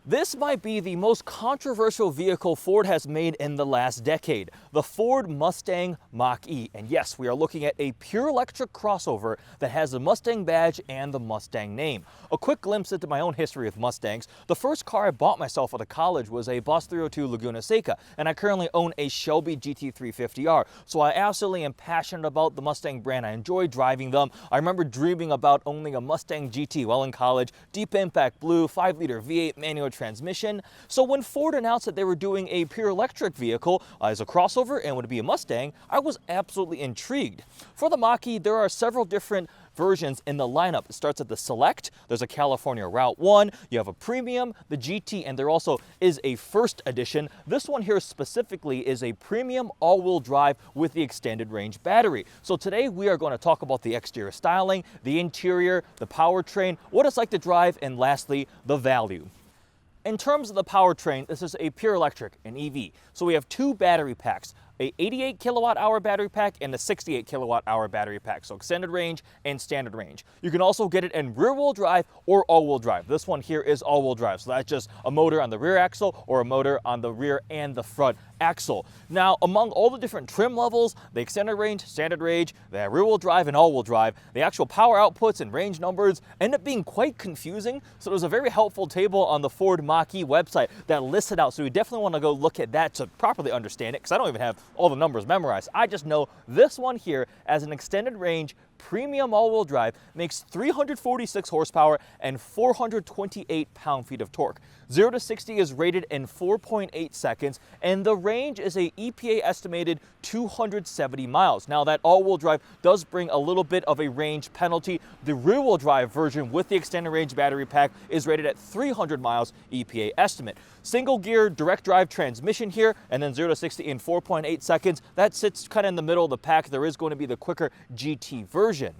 This might be the most controversial vehicle Ford has made in the last decade, the Ford Mustang Mach-E. And yes, we are looking at a pure electric crossover that has the Mustang badge and the Mustang name. A quick glimpse into my own history with Mustangs. The first car I bought myself out of college was a Boss 302 Laguna Seca, and I currently own a Shelby GT350R. So I absolutely am passionate about the Mustang brand. I enjoy driving them. I remember dreaming about owning a Mustang GT while in college, deep impact blue, 5-liter V8 manual transmission. So when Ford announced that they were doing a pure electric vehicle as a crossover and would be a Mustang, I was absolutely intrigued. For the Mach-E, there are several different versions in the lineup. It starts at the Select, there's a California Route 1, you have a Premium, the GT, and there also is a First Edition. This one here specifically is a premium all-wheel drive with the extended range battery. So today we are going to talk about the exterior styling, the interior, the powertrain, what it's like to drive, and lastly, the value. In terms of the powertrain, this is a pure electric, an EV. So we have two battery packs, a 88 kilowatt hour battery pack and a 68 kilowatt hour battery pack. So extended range and standard range. You can also get it in rear wheel drive or all wheel drive. This one here is all wheel drive. So that's just a motor on the rear axle or a motor on the rear and the front axle. Now, among all the different trim levels, the extended range, standard range, the rear wheel drive and all wheel drive, the actual power outputs and range numbers end up being quite confusing. So there's a very helpful table on the Ford Mach-E website that lists it out. So you definitely want to go look at that to properly understand it, because I don't even have all the numbers memorized. I just know this one here, as an extended range premium all-wheel drive, makes 346 horsepower and 428 pound-feet of torque. 0 to 60 is rated in 4.8 seconds, and the range is a EPA estimated 270 miles. Now, that all-wheel drive does bring a little bit of a range penalty. The rear-wheel drive version with the extended range battery pack is rated at 300 miles EPA estimate. Single gear direct drive transmission here, and then 0 to 60 in 4.8 seconds. That sits kind of in the middle of the pack. There is going to be the quicker GT version.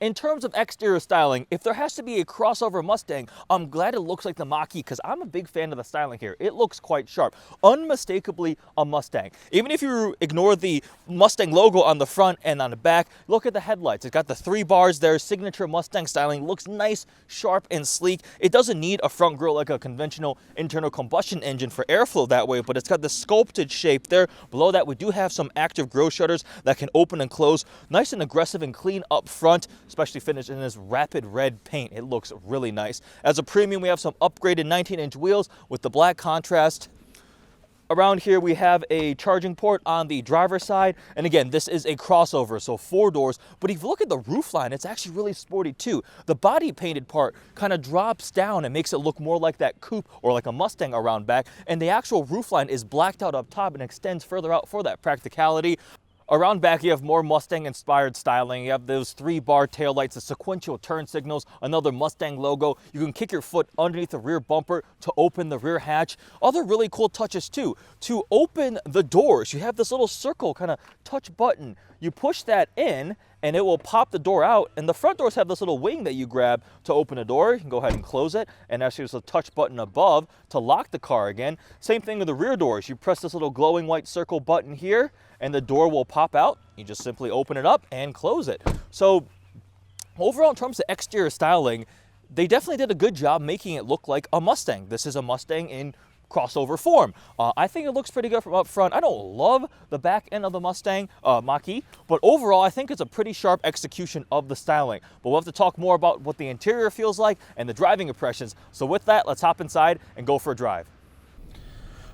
In terms of exterior styling, if there has to be a crossover Mustang, I'm glad it looks like the Mach-E, because I'm a big fan of the styling here. It looks quite sharp. Unmistakably a Mustang. Even if you ignore the Mustang logo on the front and on the back, look at the headlights. It's got the 3 bars there. Signature Mustang styling. Looks nice, sharp, and sleek. It doesn't need a front grille like a conventional internal combustion engine for airflow that way, but it's got the sculpted shape there. Below that, we do have some active grille shutters that can open and close. Nice and aggressive and clean up front, especially finished in this rapid red paint. It looks really nice. As a premium, we have some upgraded 19-inch wheels with the black contrast. Around here, we have a charging port on the driver's side. And again, this is a crossover, so 4 doors. But if you look at the roofline, it's actually really sporty too. The body painted part kind of drops down and makes it look more like that coupe or like a Mustang around back. And the actual roofline is blacked out up top and extends further out for that practicality. Around back, you have more Mustang-inspired styling. You have those 3-bar taillights, the sequential turn signals, another Mustang logo. You can kick your foot underneath the rear bumper to open the rear hatch. Other really cool touches too. To open the doors, you have this little circle kind of touch button. You push that in, and it will pop the door out. And the front doors have this little wing that you grab to open the door. You can go ahead and close it. And actually, there's a touch button above to lock the car again. Same thing with the rear doors. You press this little glowing white circle button here, and the door will pop out. You just simply open it up and close it. So overall, in terms of exterior styling, they definitely did a good job making it look like a Mustang. This is a Mustang in crossover form. I think it looks pretty good from up front. I don't love the back end of the Mustang Mach-E, but overall I think it's a pretty sharp execution of the styling. But we'll have to talk more about what the interior feels like and the driving impressions. So with that, let's hop inside and go for a drive.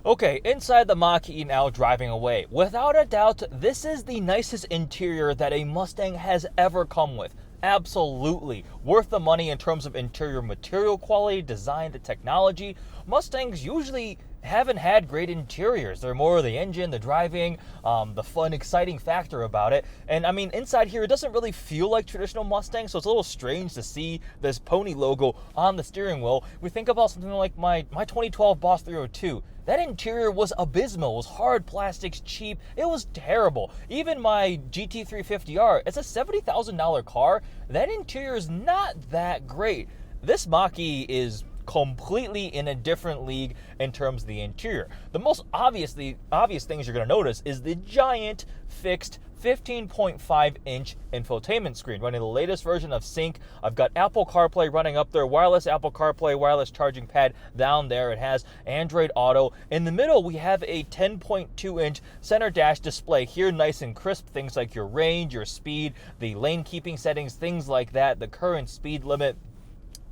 Okay, inside the Mach-E now, driving away. Without a doubt, this is the nicest interior that a Mustang has ever come with. Absolutely worth the money in terms of interior material quality, design, the technology. Mustangs usually haven't had great interiors. They're more of the engine, the driving, the fun, exciting factor about it. And I mean, inside here, it doesn't really feel like traditional Mustang, so it's a little strange to see this pony logo on the steering wheel. We think about something like my 2012 Boss 302. That interior was abysmal. It was hard plastics, cheap. It was terrible. Even my GT350R, it's a $70,000 car. That interior is not that great. This Mach-E is completely in a different league in terms of the interior. The most obvious things you're going to notice is the giant fixed 15.5-inch infotainment screen running the latest version of Sync. I've got Apple CarPlay running up there, wireless Apple CarPlay, wireless charging pad down there. It has Android Auto. In the middle, we have a 10.2-inch center dash display here, nice and crisp. Things like your range, your speed, the lane keeping settings, things like that, the current speed limit.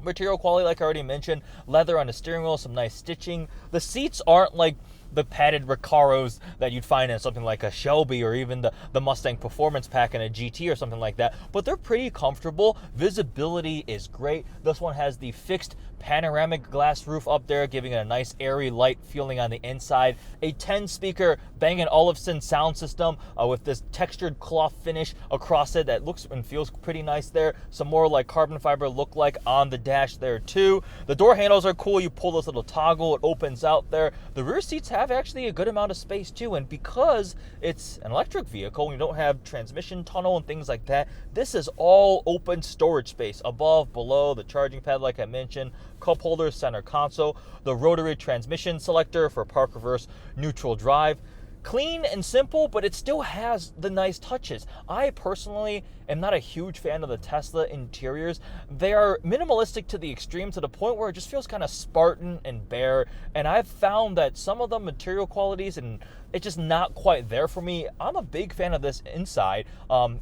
Material quality, like I already mentioned, leather on the steering wheel, some nice stitching. The seats aren't like the padded Recaros that you'd find in something like a Shelby or even the Mustang Performance Pack in a GT or something like that, but they're pretty comfortable. Visibility is great. This one has the fixed panoramic glass roof up there, giving it a nice airy light feeling on the inside. A 10-speaker Bang & Olufsen sound system with this textured cloth finish across it that looks and feels pretty nice there. Some more like carbon fiber look like on the dash there too. The door handles are cool. You pull this little toggle, it opens out there. The rear seats have actually a good amount of space too, and because it's an electric vehicle and you don't have transmission tunnel and things like that, this is all open storage space above, below, the charging pad like I mentioned, cup holders, center console, the rotary transmission selector for park, reverse, neutral drive. Clean and simple, but it still has the nice touches. I personally am not a huge fan of the Tesla interiors. They are minimalistic to the extreme, to the point where it just feels kind of Spartan and bare, and I've found that some of the material qualities and it's just not quite there for me. I'm a big fan of this inside,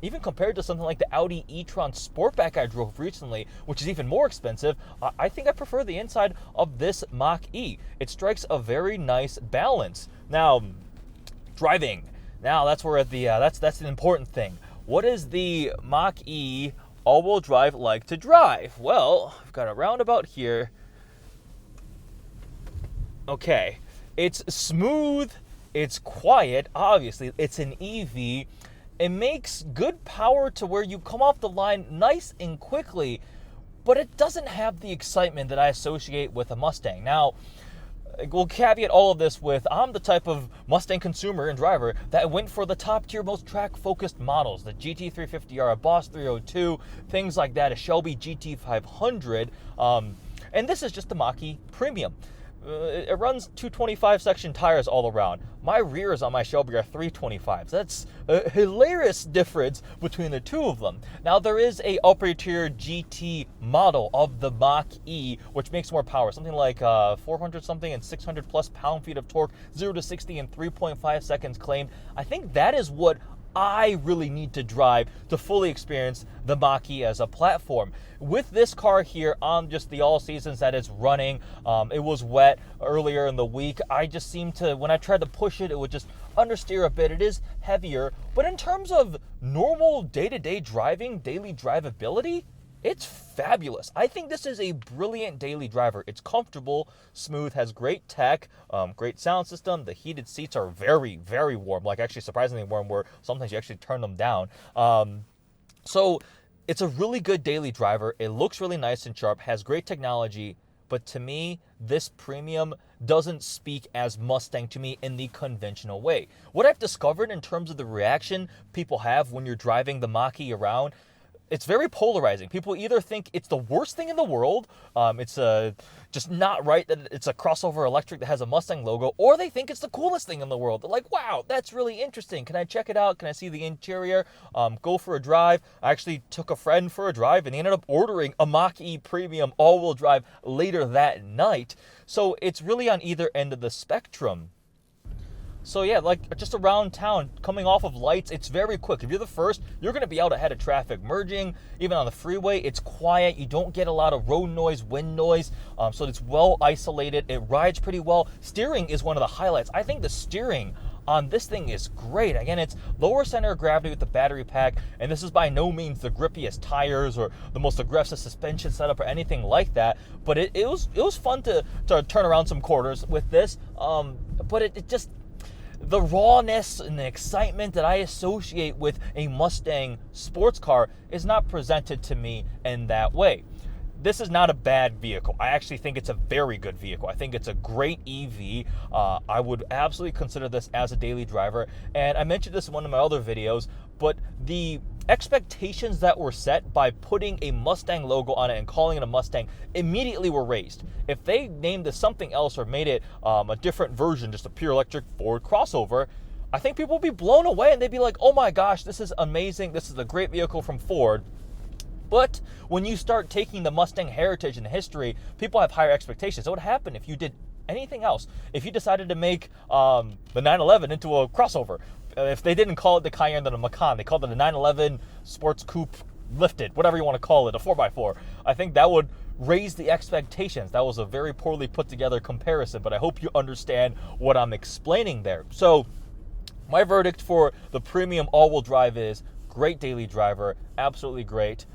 even compared to something like the Audi e-tron Sportback I drove recently, which is even more expensive. I think I prefer the inside of this Mach-E. It strikes a very nice balance. Now, driving. Now that's where that's an important thing. What is the Mach-E all-wheel drive like to drive? Well, I've got a roundabout here. Okay, it's smooth, it's quiet, obviously, it's an EV. It makes good power to where you come off the line nice and quickly, but it doesn't have the excitement that I associate with a Mustang. Now, we'll caveat all of this with I'm the type of Mustang consumer and driver that went for the top tier, most track-focused models, the GT350R, a Boss 302, things like that, a Shelby GT500, and this is just the Mach-E Premium. It runs 225 section tires all around. My rears on my Shelby are 325s. That's a hilarious difference between the two of them. Now, there is a upper tier GT model of the Mach-E, which makes more power, something like 400 something and 600 plus pound-feet of torque, 0 to 60 in 3.5 seconds claimed. I think that is what I really need to drive to fully experience the Mach-E as a platform. With this car here on just the all seasons that it's running, it was wet earlier in the week. I just seemed to, when I tried to push it, it would just understeer a bit. It is heavier, but in terms of normal day-to-day driving, daily drivability, it's fabulous. I think this is a brilliant daily driver. It's comfortable, smooth, has great tech, great sound system. The heated seats are very, very warm, like actually surprisingly warm, where sometimes you actually turn them down. So it's a really good daily driver. It looks really nice and sharp, has great technology, but to me, this Premium doesn't speak as Mustang to me in the conventional way. What I've discovered in terms of the reaction people have when you're driving the Mach-E around, it's very polarizing. People either think it's the worst thing in the world, it's just not right that it's a crossover electric that has a Mustang logo, or they think it's the coolest thing in the world. They're like, wow, that's really interesting. Can I check it out? Can I see the interior? Go for a drive. I actually took a friend for a drive, and he ended up ordering a Mach-E Premium all-wheel drive later that night. So it's really on either end of the spectrum. So yeah, like just around town, coming off of lights, it's very quick. If you're the first, you're going to be out ahead of traffic. Merging, even on the freeway, it's quiet. You don't get a lot of road noise, wind noise, so it's well isolated. It rides pretty well. Steering is one of the highlights. I think the steering on this thing is great. Again, it's lower center of gravity with the battery pack, and this is by no means the grippiest tires or the most aggressive suspension setup or anything like that, but it was fun to turn around some corners with this, but it just, the rawness and the excitement that I associate with a Mustang sports car is not presented to me in that way. This is not a bad vehicle. I actually think it's a very good vehicle. I think it's a great EV. I would absolutely consider this as a daily driver. And I mentioned this in one of my other videos, but the expectations that were set by putting a Mustang logo on it and calling it a Mustang immediately were raised. If they named this something else or made it a different version, just a pure electric Ford crossover, I think people would be blown away and they'd be like, oh my gosh, this is amazing. This is a great vehicle from Ford. But when you start taking the Mustang heritage and history, people have higher expectations. What would happen if you did anything else? If you decided to make the 911 into a crossover, if they didn't call it the Cayenne or the Macan, they called it a 911 Sports Coupe Lifted, whatever you want to call it, a 4x4, I think that would raise the expectations. That was a very poorly put together comparison, but I hope you understand what I'm explaining there. So my verdict for the premium all-wheel drive is great daily driver, absolutely great.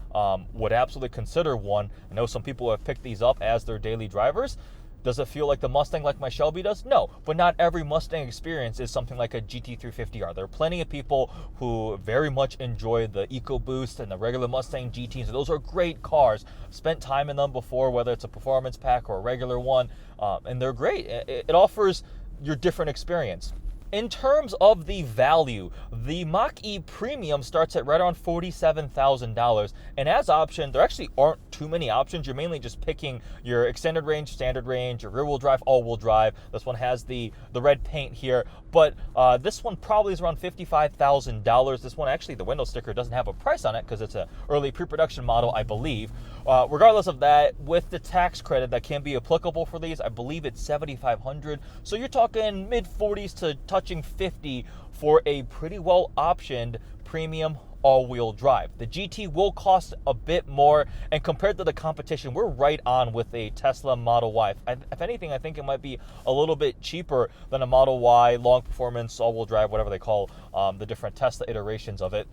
Would absolutely consider one. I know some people have picked these up as their daily drivers. Does it feel like the Mustang like my Shelby does? No, but not every Mustang experience is something like a GT350R. There are plenty of people who very much enjoy the EcoBoost and the regular Mustang GTs. Those are great cars. Spent time in them before, whether it's a performance pack or a regular one, and they're great. It offers your different experience. In terms of the value, the Mach-E Premium starts at right around $47,000, and as option, there actually aren't too many options. You're mainly just picking your extended range, standard range, your rear-wheel drive, all-wheel drive. This one has the red paint here, but this one probably is around $55,000. This one, actually, the window sticker doesn't have a price on it because it's an early pre-production model, I believe. Regardless of that, with the tax credit that can be applicable for these, I believe it's $7,500. So you're talking mid-40s to touching 50 for a pretty well optioned premium all-wheel drive. The GT will cost a bit more, and compared to the competition, we're right on with a Tesla Model Y. If anything, I think it might be a little bit cheaper than a Model Y, long performance, all-wheel drive, whatever they call the different Tesla iterations of it.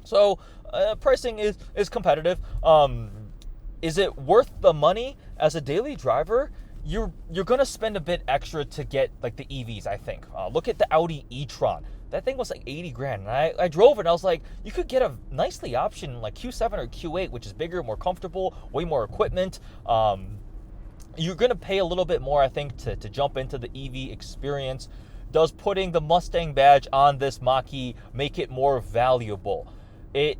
So pricing is competitive. Is it worth the money as a daily driver? You're going to spend a bit extra to get like the EVs, I think. Look at the Audi e-tron. That thing was like 80 grand. And I drove it and I was like, you could get a nicely option like Q7 or Q8, which is bigger, more comfortable, way more equipment. You're going to pay a little bit more, I think, to jump into the EV experience. Does putting the Mustang badge on this Mach-E make it more valuable? It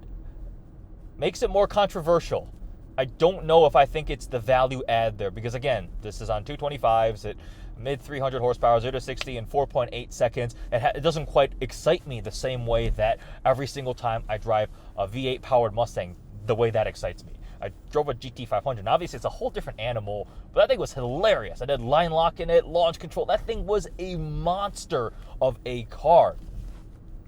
makes it more controversial. I don't know if I think it's the value add there because, again, this is on 225s at mid 300 horsepower, 0 to 60 in 4.8 seconds. It doesn't quite excite me the same way that every single time I drive a V8 powered Mustang, the way that excites me. I drove a GT500, and obviously it's a whole different animal, but that thing was hilarious. I did line lock in it, launch control. That thing was a monster of a car.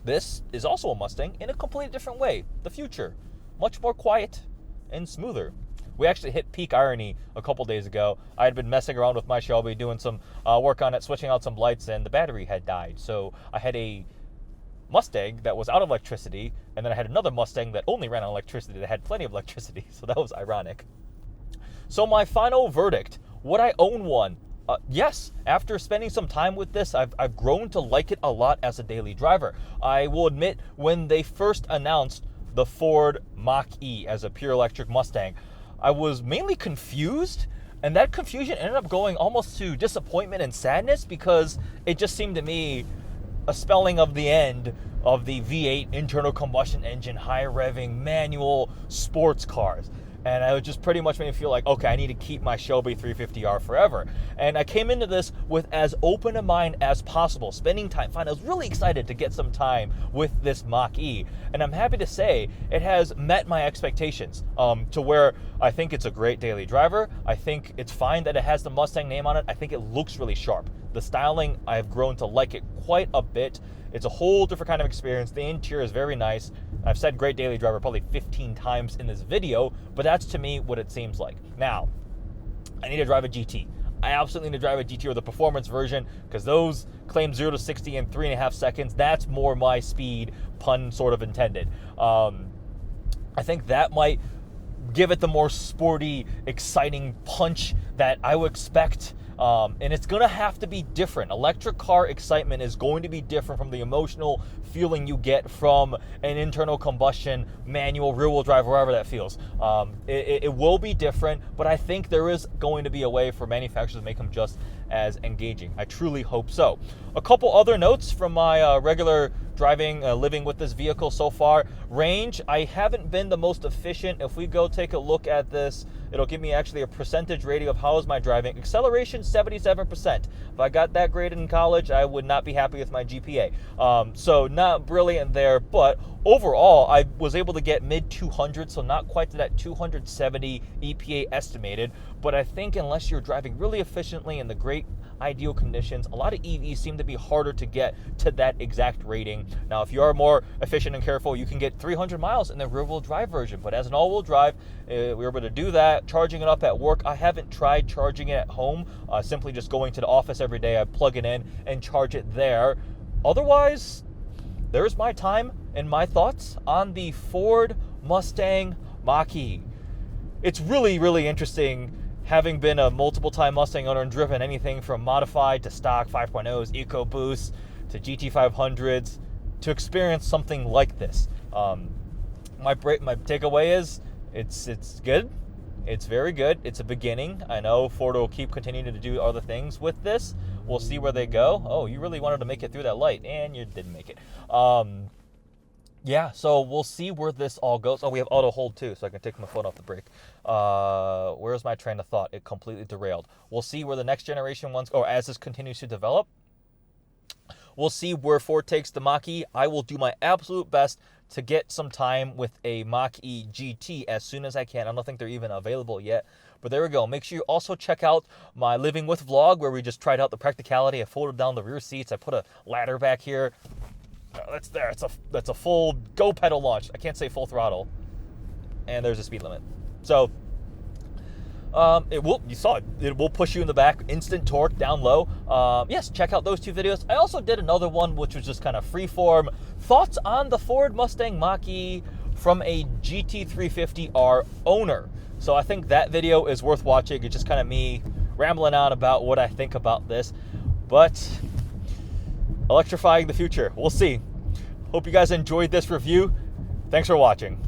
This is also a Mustang in a completely different way. The future, much more quiet and smoother. We actually hit peak irony a couple days ago. I had been messing around with my Shelby, doing some work on it, switching out some lights, and the battery had died. So I had a Mustang that was out of electricity, and then I had another Mustang that only ran on electricity that had plenty of electricity. So that was ironic. So my final verdict, would I own one? Yes, after spending some time with this, I've grown to like it a lot as a daily driver. I will admit, when they first announced the Ford Mach-E as a pure electric Mustang, I was mainly confused, and that confusion ended up going almost to disappointment and sadness because it just seemed to me a spelling of the end of the V8 internal combustion engine, high revving manual sports cars. And it just pretty much made me feel like, okay, I need to keep my Shelby 350R forever. And I came into this with as open a mind as possible, spending time. I was really excited to get some time with this Mach-E. And I'm happy to say it has met my expectations to where I think it's a great daily driver. I think it's fine that it has the Mustang name on it. I think it looks really sharp. The styling, I've grown to like it quite a bit. It's a whole different kind of experience. The interior is very nice. I've said great daily driver probably 15 times in this video, but that's to me what it seems like. Now, I need to drive a GT. I absolutely need to drive a GT or the performance version because those claim 0 to 60 in 3.5 seconds. That's more my speed, pun sort of intended. I think that might give it the more sporty, exciting punch that I would expect. And it's going to have to be different. Electric car excitement is going to be different from the emotional feeling you get from an internal combustion manual rear-wheel drive, wherever that feels. It will be different, but I think there is going to be a way for manufacturers to make them just as engaging. I truly hope so. A couple other notes from my regular driving, living with this vehicle so far. Range, I haven't been the most efficient. If we go take a look at this, it'll give me actually a percentage rating of how is my driving. Acceleration, 77%. If I got that grade in college, I would not be happy with my GPA. So not brilliant there, but overall, I was able to get mid 200, so not quite to that 270 EPA estimated. But I think unless you're driving really efficiently in the great ideal conditions, a lot of EVs seem to be harder to get to that exact rating. Now, if you are more efficient and careful, you can get 300 miles in the rear-wheel drive version. But as an all-wheel drive, we were able to do that, charging it up at work. I haven't tried charging it at home, simply just going to the office every day. I plug it in and charge it there. Otherwise, there's my time and my thoughts on the Ford Mustang Mach-E. It's really, really interesting, having been a multiple-time Mustang owner and driven anything from modified to stock 5.0s, EcoBoost to GT500s, to experience something like this. My takeaway is it's good. It's very good. It's a beginning. I know Ford will keep continuing to do other things with this. We'll see where they go. Oh, you really wanted to make it through that light, and you didn't make it. Yeah, so we'll see where this all goes. Oh, we have auto hold too, so I can take my foot off the brake. Where's my train of thought? It completely derailed. We'll see where the next generation ones go, or as this continues to develop. We'll see where Ford takes the Mach-E. I will do my absolute best to get some time with a Mach-E GT as soon as I can. I don't think they're even available yet. But there we go. Make sure you also check out my Living With vlog, where we just tried out the practicality. I folded down the rear seats. I put a ladder back here. That's there. That's a full go pedal launch. I can't say full throttle. And there's a speed limit. So you saw it. It will push you in the back. Instant torque down low. Yes, check out those two videos. I also did another one which was just kind of freeform. Thoughts on the Ford Mustang Mach-E from a GT350R owner. So I think that video is worth watching. It's just kind of me rambling on about what I think about this. But electrifying the future. We'll see. Hope you guys enjoyed this review. Thanks for watching.